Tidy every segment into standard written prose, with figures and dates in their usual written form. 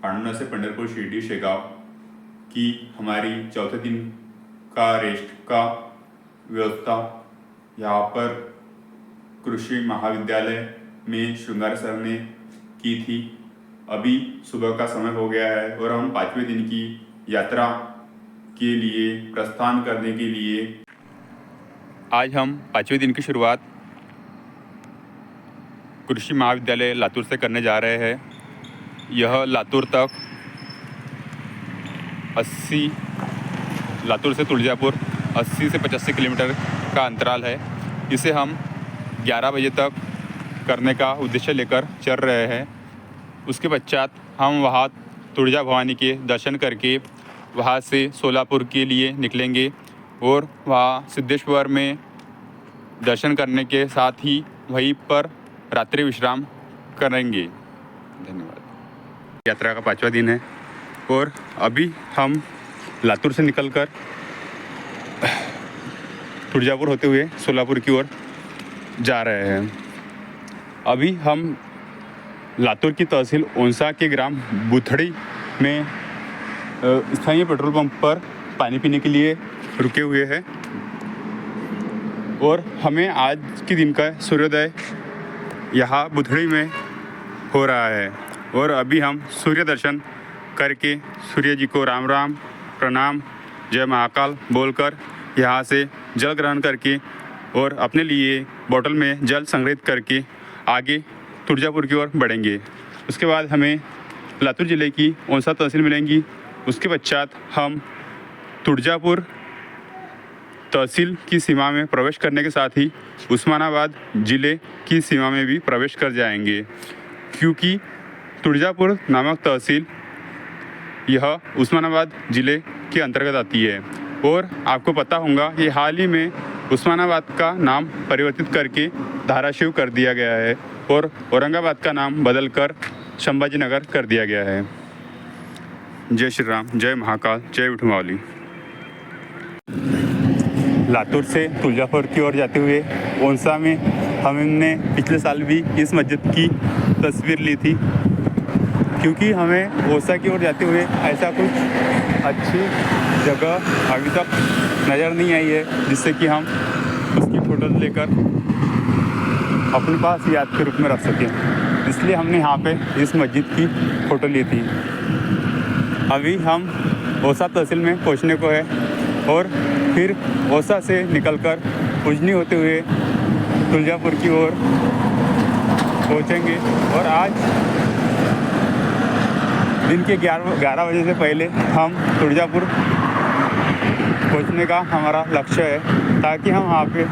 पांडुना से पंढरपुर शिर्डी शेगाव की हमारी चौथे दिन का रेस्ट का व्यवस्था यहाँ पर कृषि महाविद्यालय में श्रृंगार सर ने की थी। अभी सुबह का समय हो गया है और हम 5वें दिन की यात्रा के लिए प्रस्थान करने के लिए आज हम 5वें दिन की शुरुआत कृषि महाविद्यालय लातूर से करने जा रहे हैं। यह लातूर तक 80 लातूर से तुलजापुर 80 से 85 किलोमीटर का अंतराल है। इसे हम 11 बजे तक करने का उद्देश्य लेकर चल रहे हैं। उसके पश्चात हम वहाँ तुळजा भवानी के दर्शन करके वहाँ से सोलापुर के लिए निकलेंगे और वहाँ सिद्धेश्वर में दर्शन करने के साथ ही वहीं पर रात्रि विश्राम करेंगे। धन्यवाद। यात्रा का 5वां दिन है और अभी हम लातूर से निकलकर तुळजापुर होते हुए सोलापुर की ओर जा रहे हैं। अभी हम लातूर की तहसील ओंसा के ग्राम बुथड़ी में स्थानीय पेट्रोल पंप पर पानी पीने के लिए रुके हुए हैं और हमें आज के दिन का सूर्योदय यहाँ बुथड़ी में हो रहा है और अभी हम सूर्य दर्शन करके सूर्य जी को राम राम प्रणाम जय महाकाल बोलकर यहाँ से जल ग्रहण करके और अपने लिए बोतल में जल संग्रहित करके आगे तुळजापुर की ओर बढ़ेंगे। उसके बाद हमें लातूर ज़िले की ओंसा तहसील मिलेंगी। उसके पश्चात हम तुळजापुर तहसील की सीमा में प्रवेश करने के साथ ही उस्मानाबाद ज़िले की सीमा में भी प्रवेश कर जाएंगे, क्योंकि तुळजापुर नामक तहसील यह उस्मानाबाद ज़िले के अंतर्गत आती है। और आपको पता होगा कि हाल ही में उस्मानाबाद का नाम परिवर्तित करके धाराशिव कर दिया गया है और औरंगाबाद का नाम बदलकर संभाजी नगर कर दिया गया है। जय श्री राम, जय महाकाल, जय विठुमावली। लातूर से तुळजापुर की ओर जाते हुए ओंसा में हमने पिछले साल भी इस मस्जिद की तस्वीर ली थी, क्योंकि हमें ओंसा की ओर जाते हुए ऐसा कुछ अच्छी जगह अभी तक नज़र नहीं आई है जिससे कि हम उसकी फ़ोटो लेकर अपने पास याद के रूप में रख सकें। इसलिए हमने यहाँ पे इस मस्जिद की फ़ोटो ली थी। अभी हम ओंसा तहसील में पहुँचने को है और फिर ओंसा से निकलकर उजनी होते हुए तुळजापुर की ओर पहुँचेंगे। और आज दिन के 11 बजे से पहले हम तुळजापुर पहुँचने का हमारा लक्ष्य है, ताकि हम वहाँ पे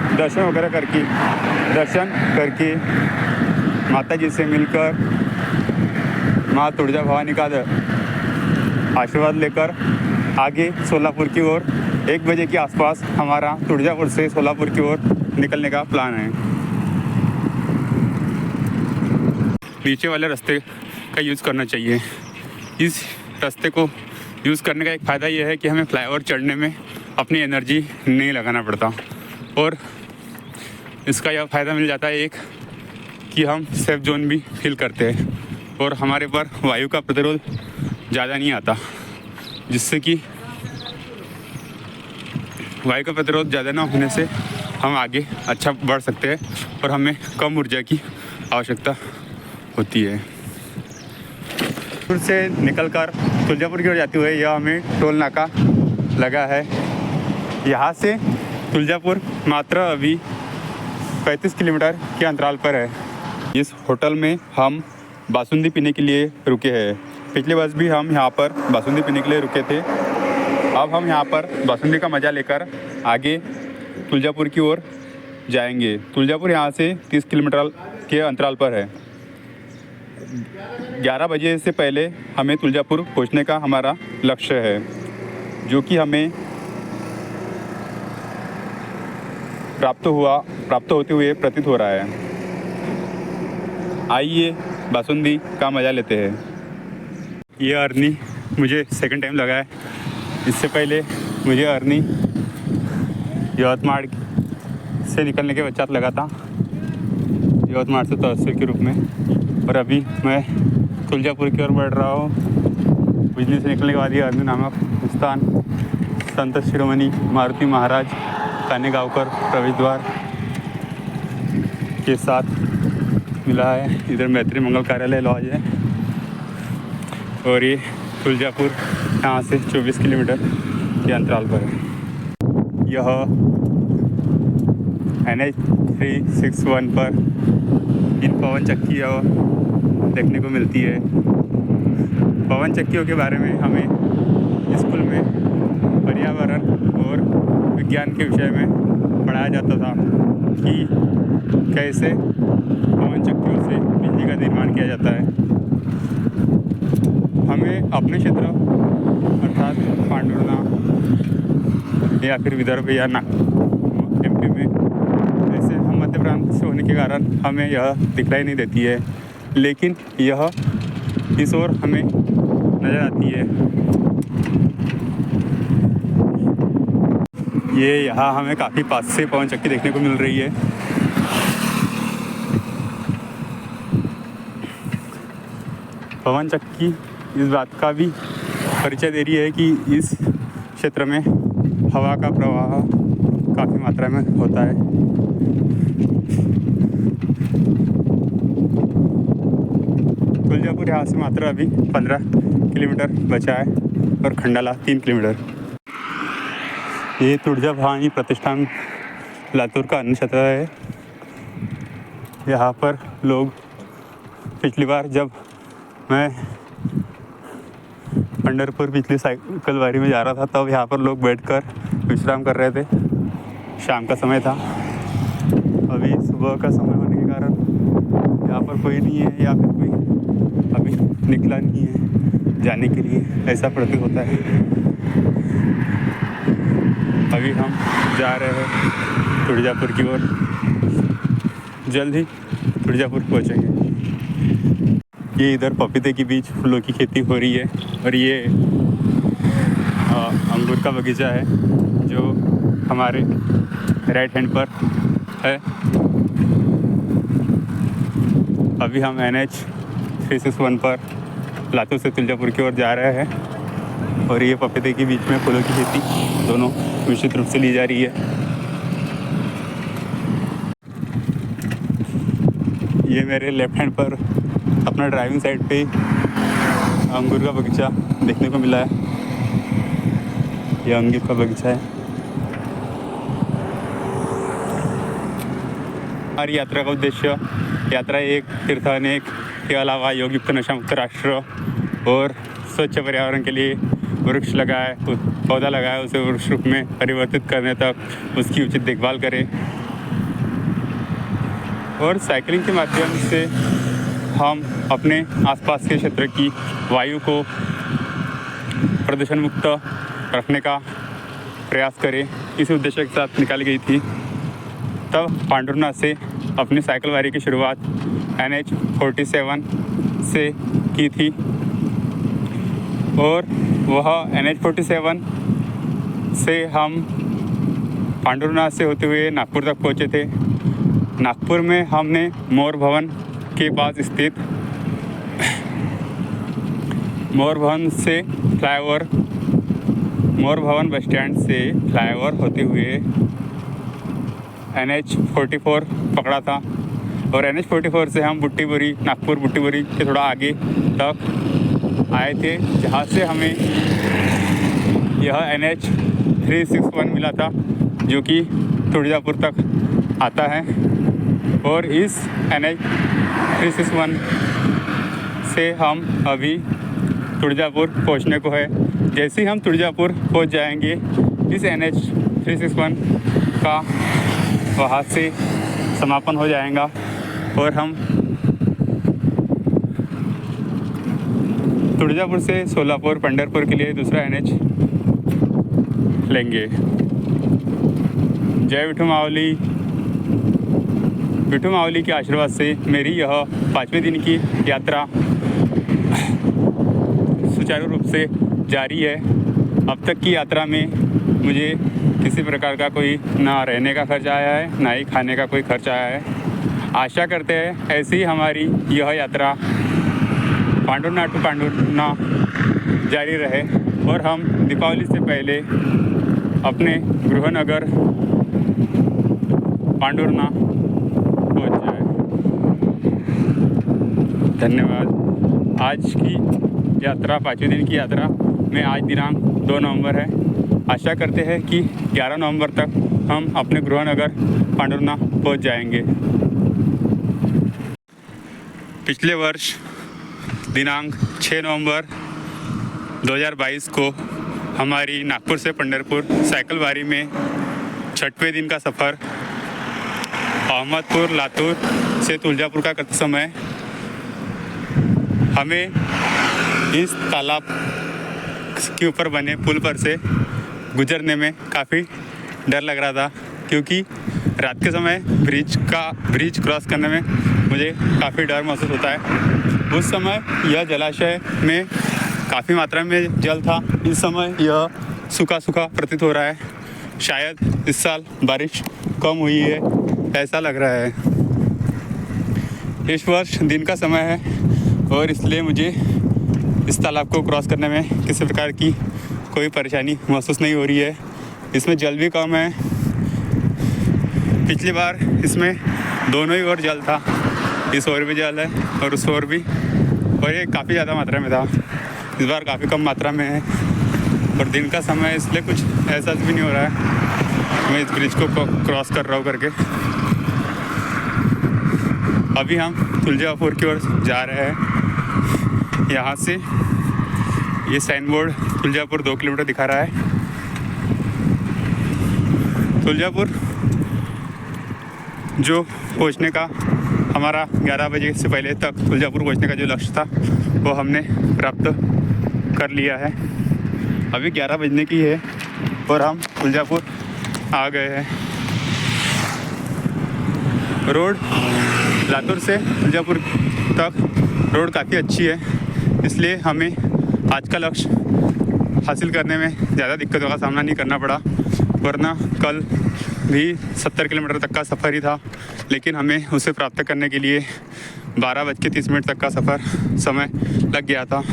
दर्शन करके माता जी से मिलकर माँ तुळजा भवानी का आशीर्वाद लेकर आगे सोलापुर की ओर 1 बजे के आसपास हमारा तुळजापुर से सोलापुर की ओर निकलने का प्लान है। नीचे वाले रास्ते का यूज़ करना चाहिए। इस रास्ते को यूज़ करने का एक फ़ायदा यह है कि हमें फ्लाईओवर चढ़ने में अपनी एनर्जी नहीं लगाना पड़ता और इसका यह फ़ायदा मिल जाता है एक कि हम सेफ जोन भी फील करते हैं और हमारे पर वायु का प्रतिरोध ज़्यादा नहीं आता, जिससे कि वायु का प्रतिरोध ज़्यादा ना होने से हम आगे अच्छा बढ़ सकते हैं और हमें कम ऊर्जा की आवश्यकता होती है। से निकलकर तुळजापुर की ओर जाते हुए यह हमें टोल नाका लगा है। यहाँ से तुळजापुर मात्र अभी 35 किलोमीटर के अंतराल पर है। इस होटल में हम बासुंदी पीने के लिए रुके हैं। पिछले वर्ष भी हम यहाँ पर बासुंदी पीने के लिए रुके थे। अब हम यहाँ पर बासुंदी का मज़ा लेकर आगे तुळजापुर की ओर जाएंगे। तुळजापुर यहाँ से 30 किलोमीटर के अंतराल पर है। 11 बजे से पहले हमें तुळजापुर पहुँचने का हमारा लक्ष्य है, जो कि हमें प्राप्त होते हुए प्रतीत हो रहा है। आइए बासुंदी का मज़ा लेते हैं। ये अरनी मुझे सेकंड टाइम लगा है। इससे पहले मुझे अरनी यवतमाड़ से निकलने के पश्चात लगा था, यवतमाड़ से तहसील के रूप में, और अभी मैं तुळजापुर की ओर बढ़ रहा हूँ। बिजली से निकलने के बाद ये अर्जुन नामक स्थान संत शिरोमणि मारुति महाराज कानेगांवकर प्रवेश द्वार के साथ मिला है। इधर मैत्री मंगल कार्यालय लॉज है और ये तुलजापुर यहाँ से 24 किलोमीटर के अंतराल पर है। यह NH 361 पर इन पवन चक्कियाँ देखने को मिलती है। पवन चक्कियों के बारे में हमें स्कूल में पर्यावरण और विज्ञान के विषय में पढ़ाया जाता था कि कैसे पवन चक्कियों से बिजली का निर्माण किया जाता है। हमें अपने क्षेत्र अर्थात पांडुरना या फिर विदर्भ या MP में ऐसे हम मध्य प्रांत से होने के कारण हमें यह दिखलाई नहीं देती है, लेकिन यह इस ओर हमें नज़र आती है। ये यहाँ हमें काफ़ी पास से पवन चक्की देखने को मिल रही है। पवन चक्की इस बात का भी परिचय दे रही है कि इस क्षेत्र में हवा का प्रवाह काफ़ी मात्रा में होता है। तुलजापुर यहाँ से मात्र अभी 15 किलोमीटर बचा है और खंडाला 3 किलोमीटर। ये तुळजा भवानी प्रतिष्ठान लातूर का अन्य क्षेत्र है। यहाँ पर लोग पिछली बार जब मैं पंढरपुर पिछली साइकिल वारी में जा रहा था तब यहाँ पर लोग बैठकर विश्राम कर रहे थे। शाम का समय था, अभी सुबह का समय होने के कारण यहाँ पर कोई नहीं है या फिर कोई अभी निकला नहीं है जाने के लिए, ऐसा प्रतीत होता है। अभी हम जा रहे हैं तुळजापुर की ओर, जल्द ही तुळजापुर पहुँचेंगे। ये इधर पपीते के बीच फूलों की खेती हो रही है और ये अंगूर का बगीचा है जो हमारे राइट हैंड पर है। अभी हम NH 361 पर लातूर से तुलजापुर की ओर जा रहे हैं और ये पपीते के बीच में फूलों की खेती दोनों निश्चित रूप से ली जा रही है। ये मेरे लेफ्ट हैंड पर अपना ड्राइविंग साइड पे अंगूर का बगीचा देखने को मिला है। ये अंगूर का बगीचा है। हमारी यात्रा का उद्देश्य यात्रा एक तीर्थ अनेक के अलावा योग युक्त नशा मुक्त राष्ट्र और स्वच्छ पर्यावरण के लिए वृक्ष लगाए, पौधा लगाए, उसे वृक्ष रूप में परिवर्तित करने तक उसकी उचित देखभाल करें और साइकिलिंग के माध्यम से हम अपने आसपास के क्षेत्र की वायु को प्रदूषण मुक्त रखने का प्रयास करें। इस उद्देश्य के साथ निकाली गई थी। तब पांडुरना से अपनी साइकिल वारी की शुरुआत NH 47 से की थी और वह NH 47 से हम पांडुरना से होते हुए नागपुर तक पहुँचे थे। नागपुर में हमने मोर भवन के पास स्थित मोर भवन से फ्लाईओवर, मोर भवन बस स्टैंड से फ्लाईओवर होते हुए NH 44 पकड़ा था और NH 44 से हम बुट्टीबोरी, नागपुर बुट्टीबोरी के थोड़ा आगे तक आए थे, जहाँ से हमें यह NH 361 मिला था जो कि तुळजापुर तक आता है। और इस NH 361 से हम अभी तुळजापुर पहुंचने को है। जैसे ही हम तुळजापुर पहुंच जाएंगे इस NH 361 का वहाँ से समापन हो जाएगा और हम तुळजापुर से सोलापुर पंढरपुर के लिए दूसरा NH लेंगे। जय विठू मावली। विठू मावली के आशीर्वाद से मेरी यह 5वें दिन की यात्रा सुचारू रूप से जारी है। अब तक की यात्रा में मुझे किसी प्रकार का कोई ना रहने का खर्च आया है, ना ही खाने का कोई खर्च आया है। आशा करते हैं ऐसी ही हमारी यह यात्रा पांडुरना टू पांडुरना जारी रहे और हम दीपावली से पहले अपने गृहनगर पांडुरना पहुंच जाए। धन्यवाद। आज की यात्रा 5वें दिन की यात्रा में आज दिनांक 2 नवंबर है। आशा करते हैं कि 11 नवंबर तक हम अपने गृहनगर पांडुरना पहुंच जाएंगे। पिछले वर्ष दिनांक 6 नवंबर 2022 को हमारी नागपुर से पंढरपुर साइकिल बारी में 6वें दिन का सफ़र अहमदपुर लातूर से तुलजापुर का करते समय हमें इस तालाब के ऊपर बने पुल पर से गुजरने में काफ़ी डर लग रहा था, क्योंकि रात के समय ब्रिज क्रॉस करने में मुझे काफ़ी डर महसूस होता है। उस समय यह जलाशय में काफ़ी मात्रा में जल था, इस समय यह सूखा सूखा प्रतीत हो रहा है। शायद इस साल बारिश कम हुई है, ऐसा लग रहा है। इस वर्ष दिन का समय है और इसलिए मुझे इस तालाब को क्रॉस करने में किसी प्रकार की कोई परेशानी महसूस नहीं हो रही है। इसमें जल भी कम है। पिछली बार इसमें दोनों ही ओर जल था, इस ओर भी जल है और उस ओर भी, और ये काफ़ी ज़्यादा मात्रा में था। इस बार काफ़ी कम मात्रा में है और दिन का समय है, इसलिए कुछ एहसास भी नहीं हो रहा है मैं इस ब्रिज को क्रॉस कर रहा हूँ करके। अभी हम तुलजापुर की ओर जा रहे हैं। यहाँ से ये साइन बोर्ड तुलजापुर 2 किलोमीटर दिखा रहा है। तुलजापुर जो पहुँचने का हमारा 11 बजे से पहले तक तुलजापुर पहुँचने का जो लक्ष्य था वो हमने प्राप्त कर लिया है। अभी 11 बजने की है और हम तुलजापुर आ गए हैं। रोड लातूर से तुलजापुर तक रोड काफ़ी अच्छी है, इसलिए हमें आज का लक्ष्य हासिल करने में ज़्यादा दिक्कतों का सामना नहीं करना पड़ा। वरना कल भी 70 किलोमीटर तक का सफ़र ही था, लेकिन हमें उसे प्राप्त करने के लिए 12:30 तक का समय लग गया था।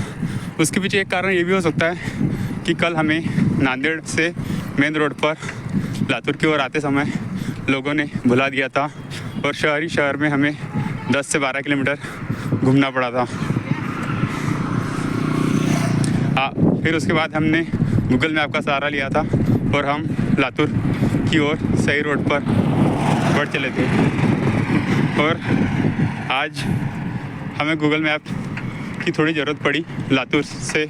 उसके पीछे एक कारण ये भी हो सकता है कि कल हमें नांदेड़ से मेन रोड पर लातूर की ओर आते समय लोगों ने भुला दिया था और शहर में हमें 10 से 12 किलोमीटर घूमना पड़ा था। फिर उसके बाद हमने गूगल मैप का सहारा लिया था और हम लातूर की ओर सही रोड पर बढ़ चले थे। और आज हमें गूगल मैप की थोड़ी ज़रूरत पड़ी लातूर से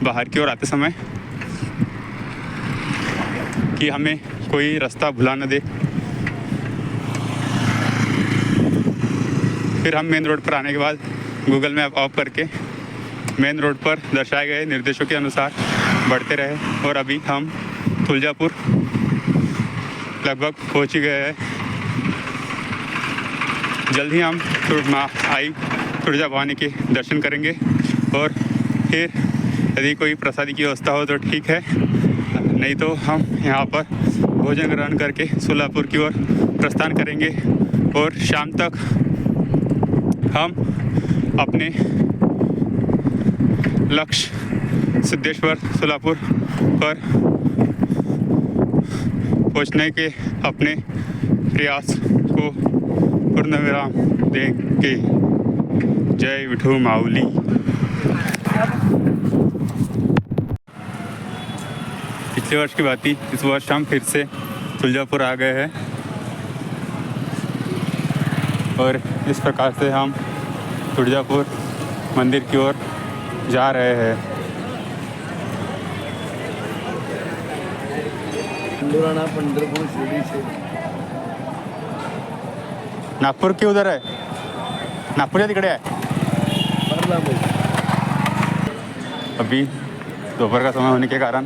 बाहर की ओर आते समय, कि हमें कोई रास्ता भुला न दे। फिर हम मेन रोड पर आने के बाद गूगल मैप ऑफ करके मेन रोड पर दर्शाए गए निर्देशों के अनुसार बढ़ते रहे और अभी हम तुलजापुर लगभग पहुंच ही गए हैं। जल्द ही हम आई तुलजा भवानी के दर्शन करेंगे और फिर यदि कोई प्रसादी की व्यवस्था हो तो ठीक है, नहीं तो हम यहाँ पर भोजन ग्रहण करके सोलापुर की ओर प्रस्थान करेंगे और शाम तक हम अपने लक्ष्य सिद्धेश्वर सोलापुर पर पहुंचने के अपने प्रयास को पूर्णविराम देंगे। जय विठू माऊली। पिछले वर्ष की बात ही इस वर्ष हम फिर से तुलजापुर आ गए हैं और इस प्रकार से हम तुलजापुर मंदिर की ओर जा रहे हैं। नागपुर के उधर है, नागपुर तिकडे आहे। अभी दोपहर का समय होने के कारण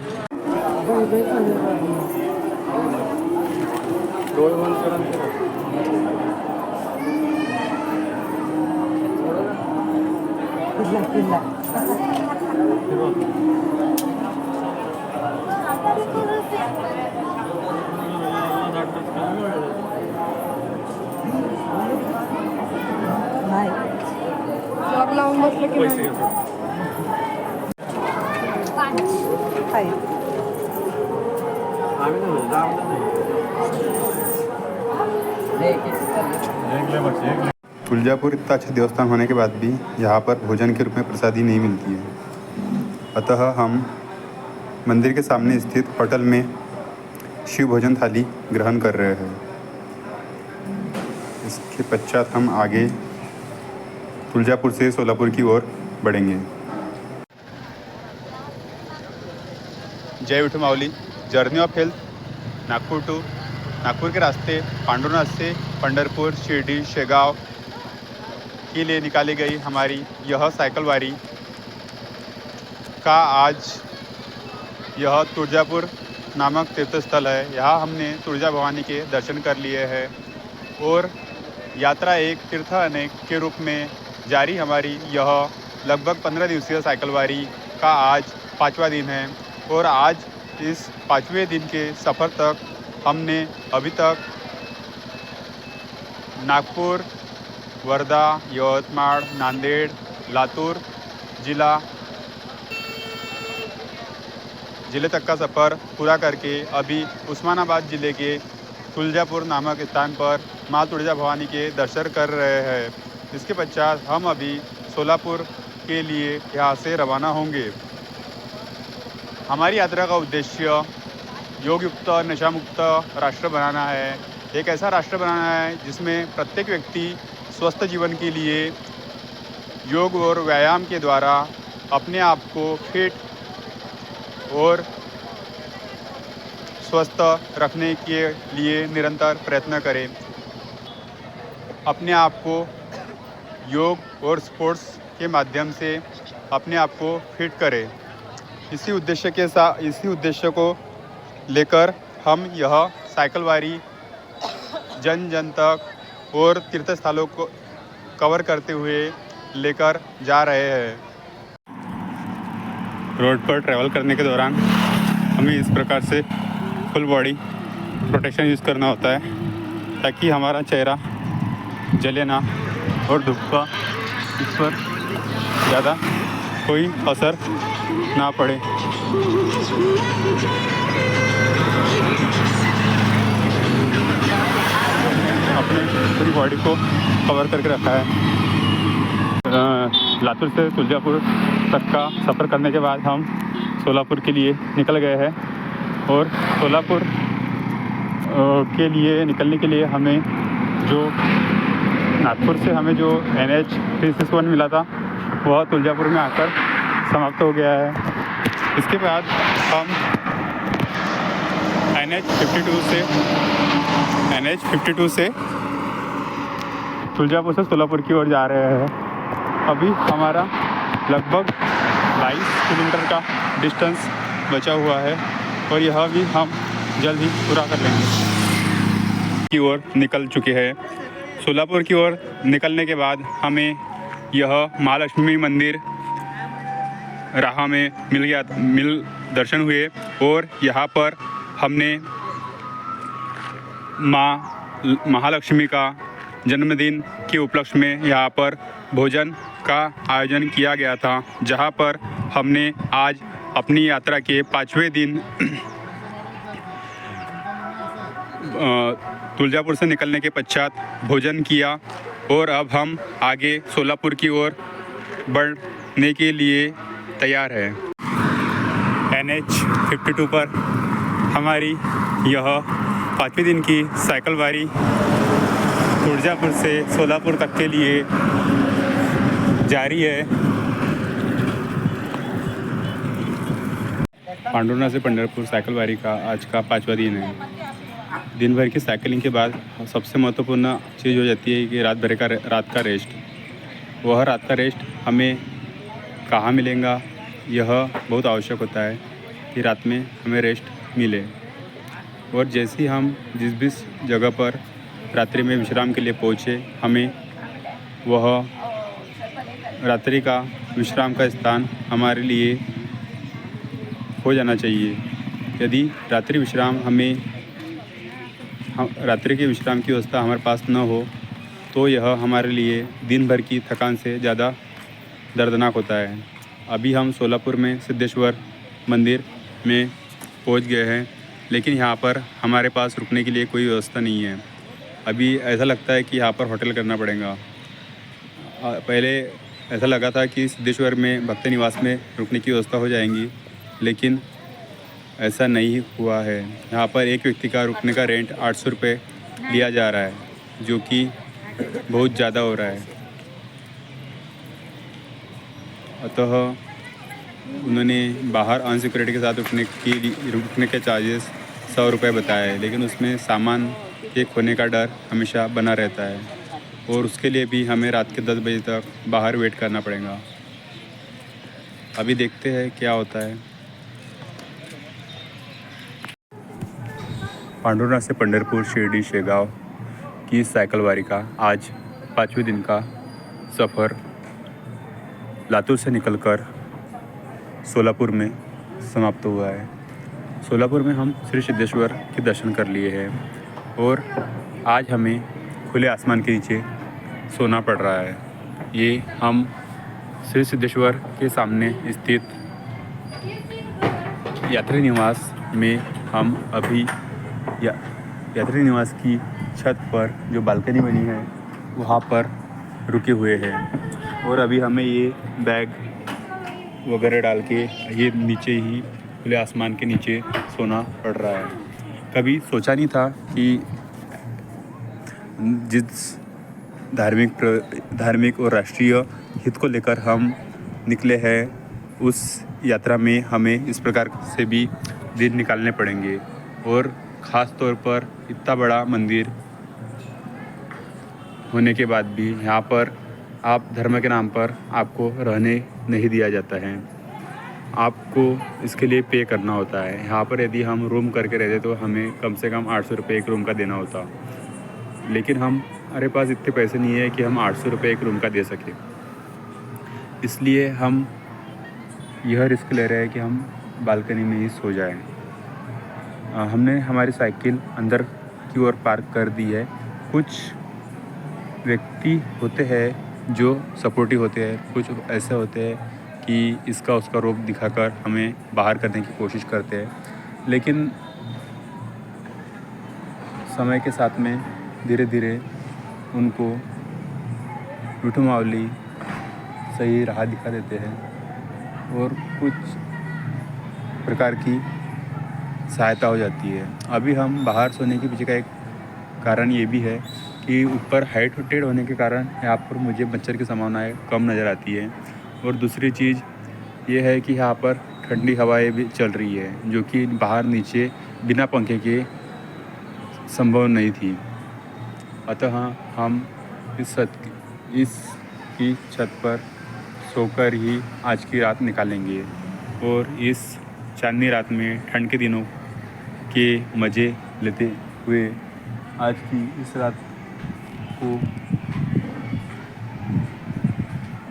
लावून बसलं की 5. तुलजापुर इतना अच्छा देवस्थान होने के बाद भी यहाँ पर भोजन के रूप में प्रसादी नहीं मिलती है। अतः हम मंदिर के सामने स्थित होटल में शिव भोजन थाली ग्रहण कर रहे हैं। इसके पश्चात हम आगे तुलजापुर से सोलापुर की ओर बढ़ेंगे। जय Vithu Mauli. Journey of health Nagpur to Nagpur के रास्ते पांडुरनाथ से पंढरपुर, शिरडी, शेगांव के लिए निकाली गई हमारी यह साइकिल वारी का आज यह तुलजापुर नामक तीर्थस्थल है। यहाँ हमने तुलजा भवानी के दर्शन कर लिए हैं और यात्रा एक तीर्थ अनेक के रूप में जारी हमारी यह लगभग 15 दिवसीय साइकिल वारी का आज 5वां दिन है। और आज इस 5वें दिन के सफ़र तक हमने अभी तक नागपुर, वर्धा, यवतमाळ, नांदेड़, लातूर ज़िले तक का सफ़र पूरा करके अभी उस्मानाबाद ज़िले के तुलजापुर नामक स्थान पर माँ तुलजा भवानी के दर्शन कर रहे हैं। इसके पश्चात हम अभी सोलापुर के लिए यहाँ से रवाना होंगे। हमारी यात्रा का उद्देश्य योग युक्त नशा मुक्त राष्ट्र बनाना है। एक ऐसा राष्ट्र बनाना है जिसमें प्रत्येक व्यक्ति स्वस्थ जीवन के लिए योग और व्यायाम के द्वारा अपने आप को फिट और स्वस्थ रखने के लिए निरंतर प्रयत्न करें। अपने आप को योग और स्पोर्ट्स के माध्यम से अपने आप को फिट करें। इसी उद्देश्य को लेकर हम यह साइकिल वारी जन जन तक और तीर्थ स्थलों को कवर करते हुए लेकर जा रहे हैं। रोड पर ट्रैवल करने के दौरान हमें इस प्रकार से फुल बॉडी प्रोटेक्शन यूज़ करना होता है ताकि हमारा चेहरा जले ना और धूप का इस पर ज़्यादा कोई असर ना पड़े। अपने पूरी बॉडी को कवर करके रखा है। लातूर से तुलजापुर तक का सफ़र करने के बाद हम सोलापुर के लिए निकल गए हैं और सोलापुर के लिए निकलने के लिए हमें जो नागपुर से हमें जो NH 361 मिला था वह तुलजापुर में आकर समाप्त हो गया है। इसके बाद हम NH 52 से तुलजापुर से सोलापुर की ओर जा रहे हैं। अभी हमारा लगभग 22 किलोमीटर का डिस्टेंस बचा हुआ है और यह भी हम जल्द ही पूरा कर लेंगे। की ओर निकल चुके हैं। सोलापुर की ओर निकलने के बाद हमें यह महालक्ष्मी मंदिर राह में मिल दर्शन हुए और यहाँ पर हमने माँ महालक्ष्मी का जन्मदिन के उपलक्ष्य में यहाँ पर भोजन का आयोजन किया गया था, जहाँ पर हमने आज अपनी यात्रा के 5वें दिन तुलजापुर से निकलने के पश्चात भोजन किया और अब हम आगे सोलापुर की ओर बढ़ने के लिए तैयार है। NH 52 पर हमारी यह 5वें दिन की साइकिल वारी तुलजापुर से सोलापुर तक के लिए जारी है। पांडुरनाथ से पंढरपुर साइकिल वारी का आज का 5वां दिन है। दिन भर की साइकिलिंग के बाद सबसे महत्वपूर्ण चीज़ हो जाती है कि रात का रेस्ट। वह रात का रेस्ट हमें कहाँ मिलेगा, यह बहुत आवश्यक होता है कि रात में हमें रेस्ट मिले। और जैसे ही हम जिस भी जगह पर रात्रि में विश्राम के लिए पहुँचे, हमें वह रात्रि का विश्राम का स्थान हमारे लिए हो जाना चाहिए। यदि रात्रि के विश्राम की व्यवस्था हमारे पास न हो तो यह हमारे लिए दिन भर की थकान से ज़्यादा दर्दनाक होता है। अभी हम सोलापुर में सिद्धेश्वर मंदिर में पहुंच गए हैं, लेकिन यहाँ पर हमारे पास रुकने के लिए कोई व्यवस्था नहीं है। अभी ऐसा लगता है कि यहाँ पर होटल करना पड़ेगा। पहले ऐसा लगा था कि सिद्धेश्वर में भक्त निवास में रुकने की व्यवस्था हो जाएंगी, लेकिन ऐसा नहीं हुआ है। यहाँ पर एक व्यक्ति का रुकने का रेंट 800 रुपये लिया जा रहा है, जो कि बहुत ज़्यादा हो रहा है। अतः उन्होंने बाहर अनसिक्योरिटी के साथ रुकने के चार्जेस 100 रुपये बताए, लेकिन उसमें सामान के खोने का डर हमेशा बना रहता है और उसके लिए भी हमें रात के 10 बजे तक बाहर वेट करना पड़ेगा। अभी देखते हैं क्या होता है। पांडुरनाथ से पंढरपुर, शिरडी, शेगांव की साइकिल वारी का आज 5वें दिन का सफ़र लातूर से निकलकर सोलापुर में समाप्त हुआ है। सोलापुर में हम श्री सिद्धेश्वर के दर्शन कर लिए हैं और आज हमें खुले आसमान के नीचे सोना पड़ रहा है। ये हम श्री सिद्धेश्वर के सामने स्थित यात्री निवास में हम अभी यात्री निवास की छत पर जो बालकनी बनी है वहाँ पर रुके हुए हैं और अभी हमें ये बैग वगैरह डाल के ये नीचे ही खुले आसमान के नीचे सोना पड़ रहा है। कभी सोचा नहीं था कि जिस धार्मिक और राष्ट्रीय हित को लेकर हम निकले हैं, उस यात्रा में हमें इस प्रकार से भी दिन निकालने पड़ेंगे। और ख़ास तौर पर इतना बड़ा मंदिर होने के बाद भी यहाँ पर आप धर्म के नाम पर आपको रहने नहीं दिया जाता है, आपको इसके लिए पे करना होता है। यहाँ पर यदि हम रूम करके रहते तो हमें कम से कम 800 रुपये एक रूम का देना होता, लेकिन हमारे पास इतने पैसे नहीं है कि हम 800 रुपये एक रूम का दे सकें। इसलिए हम यह रिस्क ले रहे हैं कि हम बालकनी में ही सो जाएं। हमने हमारी साइकिल अंदर की ओर पार्क कर दी है। कुछ व्यक्ति होते हैं जो सपोर्टिव होते हैं, कुछ ऐसे होते हैं कि इसका उसका रूप दिखाकर हमें बाहर करने की कोशिश करते हैं, लेकिन समय के साथ में धीरे धीरे उनको मिठू मावली सही राह दिखा देते हैं और कुछ प्रकार की सहायता हो जाती है। अभी हम बाहर सोने के पीछे का एक कारण ये भी है कि ऊपर हाइट टेढ़ होने के कारण यहाँ पर मुझे मच्छर की संभावनाएँ कम नज़र आती है। और दूसरी चीज़ ये है कि यहाँ पर ठंडी हवाएं भी चल रही है, जो कि बाहर नीचे बिना पंखे के संभव नहीं थी। अतः हम इस की छत पर सोकर ही आज की रात निकालेंगे और इस चांदनी रात में ठंड के दिनों के मज़े लेते हुए आज की इस रात को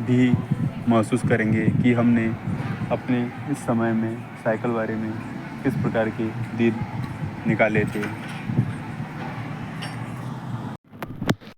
भी महसूस करेंगे कि हमने अपने इस समय में साइकिल बारे में किस प्रकार के दिन निकाले थे।